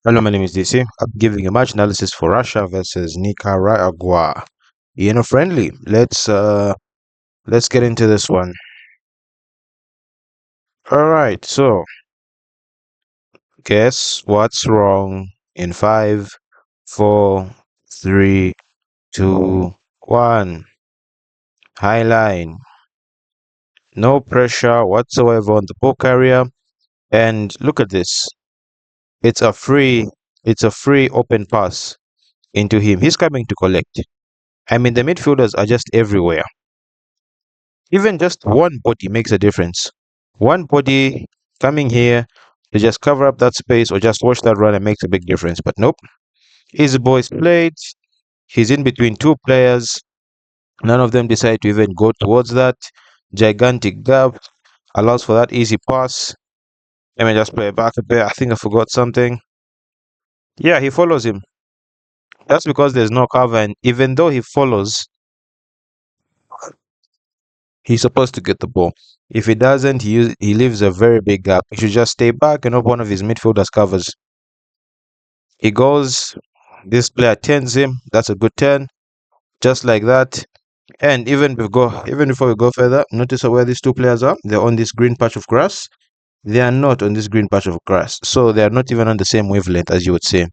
Hello, my name is DC. I'm giving a match analysis for Russia versus Nicaragua. Friendly. Let's get into this one. All right. So, guess what's wrong in 5, 4, 3, 2, 1. High line. No pressure whatsoever on the ball carrier. And look at this. It's a free. It's a free open pass into him. He's coming to collect. I mean, the midfielders are just everywhere. Even just one body makes a difference. One body coming here to just cover up that space or just watch that run and makes a big difference. But nope. His boys played. He's in between two players. None of them decide to even go towards that gigantic gap. Allows for that easy pass. Let me just play it back a bit. I think I forgot something. Yeah, he follows him. That's because there's no cover, and even though he follows, he's supposed to get the ball. If he doesn't, he leaves a very big gap. He should just stay back and hope one of his midfielders covers. He goes, this player turns him. That's a good turn. Just like that. And even before we go further, notice where these two players are. They're on this green patch of grass. They are not on this green patch of grass. So they are not even on the same wavelength, as you would say.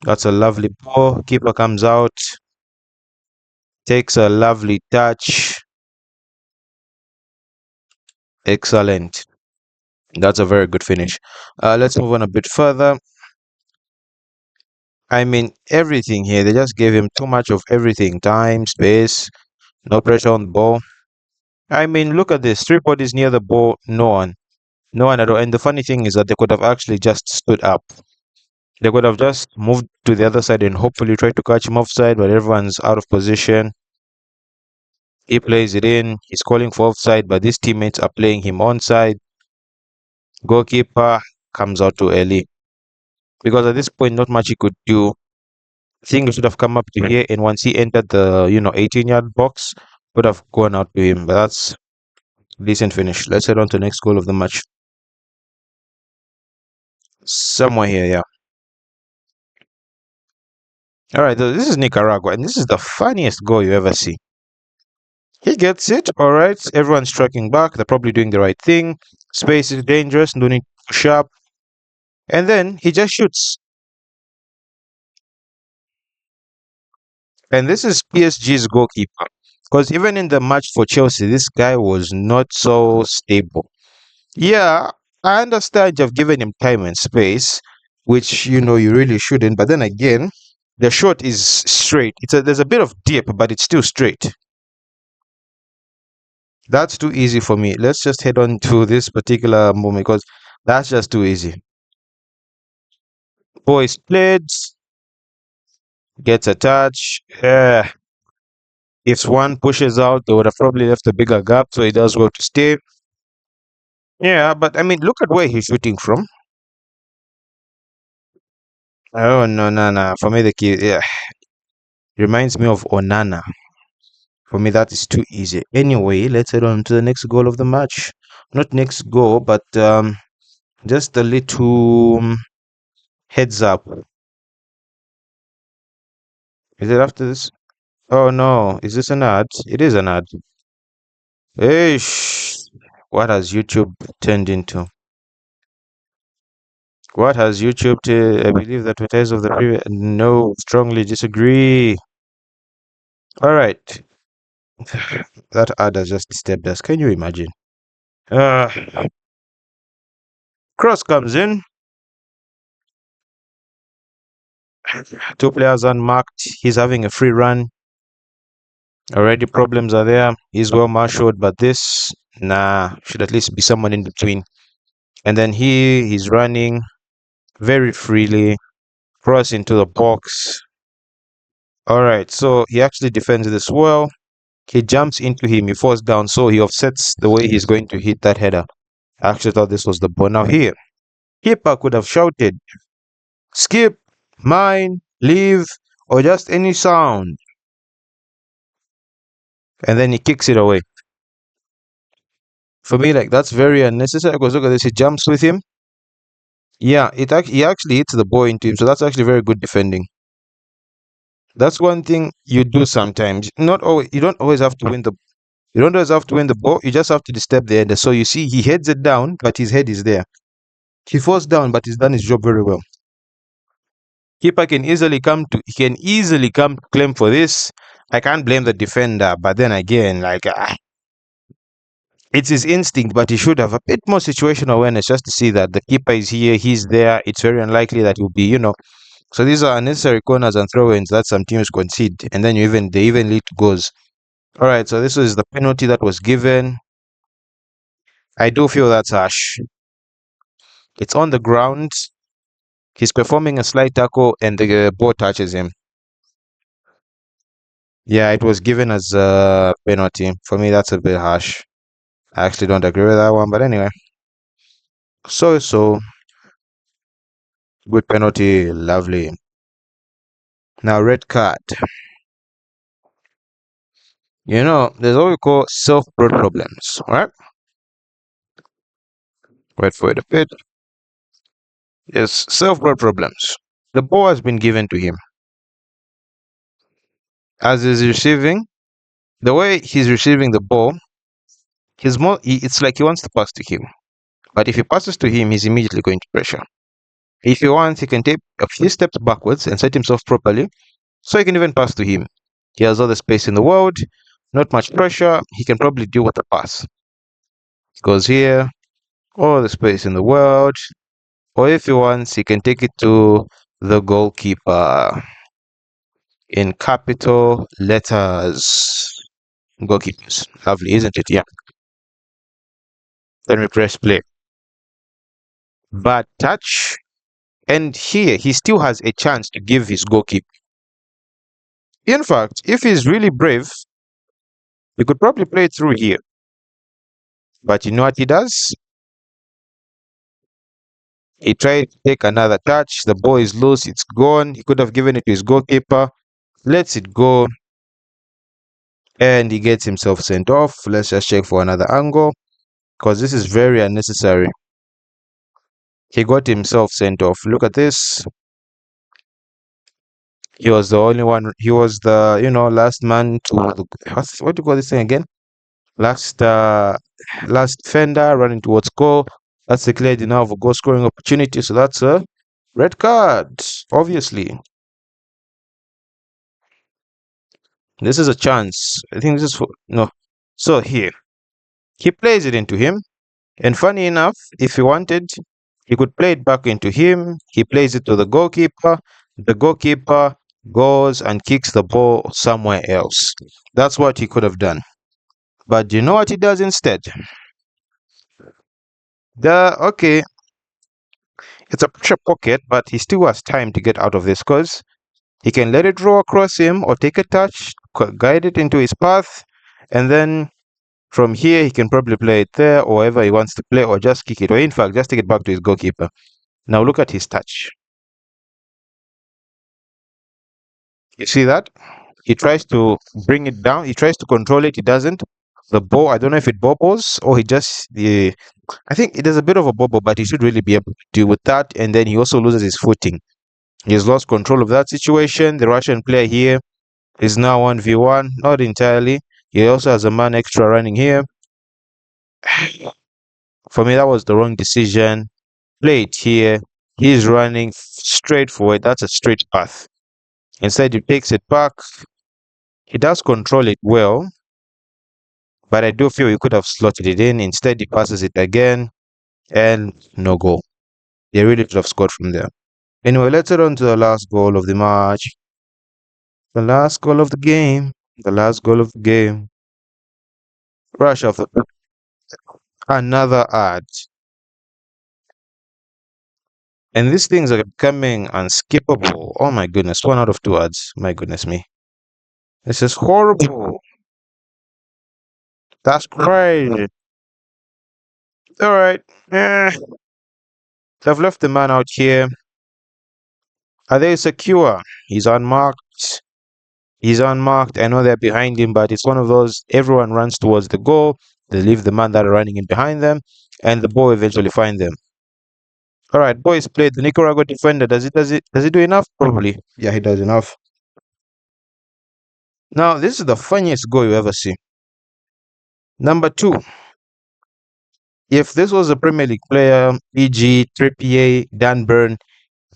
That's a lovely ball. Keeper comes out. Takes a lovely touch. Excellent. That's a very good finish. Let's move on a bit further. I mean, everything here. They just gave him too much of everything. Time, space, no pressure on the ball. I mean, look at this. Three bodies near the ball. No one. No one at all. And the funny thing is that they could have actually just stood up. They could have just moved to the other side and hopefully tried to catch him offside, but everyone's out of position. He plays it in. He's calling for offside, but these teammates are playing him onside. Goalkeeper comes out too early. Because at this point, not much he could do. I think he should have come up to here, and once he entered the 18-yard box, would have gone out to him. But that's decent finish. Let's head on to the next goal of the match. Somewhere here, yeah. All right, this is Nicaragua, and this is the funniest goal you ever see. He gets it, all right. Everyone's tracking back. They're probably doing the right thing. Space is dangerous. No need to push up. And then he just shoots. And this is PSG's goalkeeper. Because even in the match for Chelsea, this guy was not so stable. Yeah, I understand you've given him time and space, which you really shouldn't. But then again, the shot is straight. There's a bit of dip, but it's still straight. That's too easy for me. Let's just head on to this particular moment because that's just too easy. Boys played, gets a touch. If one pushes out, they would have probably left a bigger gap, so he does well to stay. Yeah, but I mean, look at where he's shooting from. Oh no, no, no! For me, the key, yeah, reminds me of Onana. For me, that is too easy. Anyway, let's head on to the next goal of the match. Not next goal, but just a little heads up. Is it after this? Oh no, is this an ad? It is an ad. Ish. What has YouTube turned into? What has YouTube I believe the advertisers of the previous. No, strongly disagree. All right. That ad has just disturbed us. Can you imagine? Uh, Cross comes in. Two players unmarked. He's having a free run. Already problems are there. He's well marshaled, but this, nah, should at least be someone in between. And then he's running very freely. Cross into the box. All right, so he actually defends this well. He jumps into him. He falls down, so he offsets the way he's going to hit that header. I actually thought this was the ball. Now here, keeper could have shouted, skip, mine, leave, or just any sound. And then he kicks it away. For me, like, that's very unnecessary because look at this. He jumps with him. Yeah, he actually hits the ball into him, so that's actually very good defending. That's one thing you do sometimes. Not always. You don't always have to win the. You don't always have to win the ball. You just have to disturb the ender. So you see, he heads it down, but his head is there. He falls down, but he's done his job very well. Keeper can easily come to. He can easily come to claim for this. I can't blame the defender, but then again, like it's his instinct, but he should have a bit more situational awareness just to see that the keeper is here, he's there. It's very unlikely that he'll be, So these are unnecessary corners and throw-ins that some teams concede, and then they even lead to goals. All right, so this is the penalty that was given. I do feel that's harsh. It's on the ground. He's performing a slight tackle, and the ball touches him. Yeah, it was given as a penalty. For me, that's a bit harsh. I actually don't agree with that one, but anyway. So good penalty, lovely. Now red card. There's what we call self-brought problems, right? Wait for it a bit. Yes, self-brought problems. The ball has been given to him. As he's receiving, the way he's receiving the ball, it's like he wants to pass to him. But if he passes to him, he's immediately going to pressure. If he wants, he can take a few steps backwards and set himself properly, so he can even pass to him. He has all the space in the world, not much pressure. He can probably deal with the pass. He goes here, all the space in the world. Or if he wants, he can take it to the goalkeeper in capital letters. Goalkeepers. Lovely, isn't it? Yeah. Then we press play. Bad touch. And here, he still has a chance to give his goalkeeper. In fact, if he's really brave, he could probably play it through here. But you know what he does? He tried to take another touch. The ball is loose. It's gone. He could have given it to his goalkeeper. Lets it go. And he gets himself sent off. Let's just check for another angle, because this is very unnecessary. He got himself sent off. Look at this. He was the only one. He was the, last man to, what do you call this thing again? Last defender running towards goal. That's declared enough of a goal scoring opportunity. So that's a red card, obviously. This is a chance. I think this is for, no. So here, he plays it into him. And funny enough, if he wanted, he could play it back into him. He plays it to the goalkeeper. The goalkeeper goes and kicks the ball somewhere else. That's what he could have done. But you know what he does instead? Okay, it's a pressure pocket, but he still has time to get out of this, because he can let it roll across him or take a touch, guide it into his path, and then from here he can probably play it there or wherever he wants to play, or just kick it, or in fact just take it back to his goalkeeper. Now look at his touch. You see that? He tries to bring it down. He tries to control it. He doesn't. The ball, I don't know if it bobbles or he just, I think it is a bit of a bobble, but he should really be able to deal with that. And then he also loses his footing. He's lost control of that situation. The Russian player here is now 1v1. Not entirely. He also has a man extra running here. For me, that was the wrong decision. Play it here. He's running straight forward. That's a straight path. Instead, he takes it back. He does control it well, but I do feel he could have slotted it in. Instead, he passes it again, and no goal. They really should have scored from there. Anyway, let's head on to the last goal of the match. The last goal of the game. The last goal of the game. Rush of the another ad. And these things are becoming unskippable. Oh my goodness, 1 out of 2 ads. My goodness me. This is horrible. That's crazy. Alright. They've left the man out here. Are they secure? He's unmarked. He's unmarked. I know they're behind him, but it's one of those, everyone runs towards the goal. They leave the man that are running in behind them, and the ball eventually finds them. All right, boys played the Nicaragua defender. Does he do enough? Probably. Yeah, he does enough. Now, this is the funniest goal you ever see. Number two, if this was a Premier League player, e.g., Trippier, Dan Burn,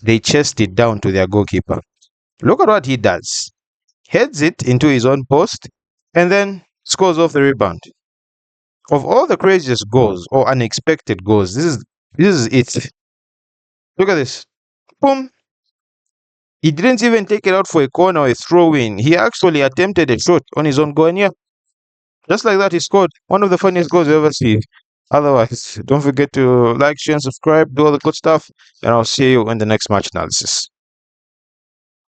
they chest it down to their goalkeeper. Look at what he does. Heads it into his own post and then scores off the rebound. Of all the craziest goals or unexpected goals, this is it. Look at this. Boom. He didn't even take it out for a corner or a throw in. He actually attempted a shot on his own goal, and yeah, just like that, he scored. One of the funniest goals you ever see. Otherwise, don't forget to like, share, and subscribe, do all the good stuff, and I'll see you in the next match analysis.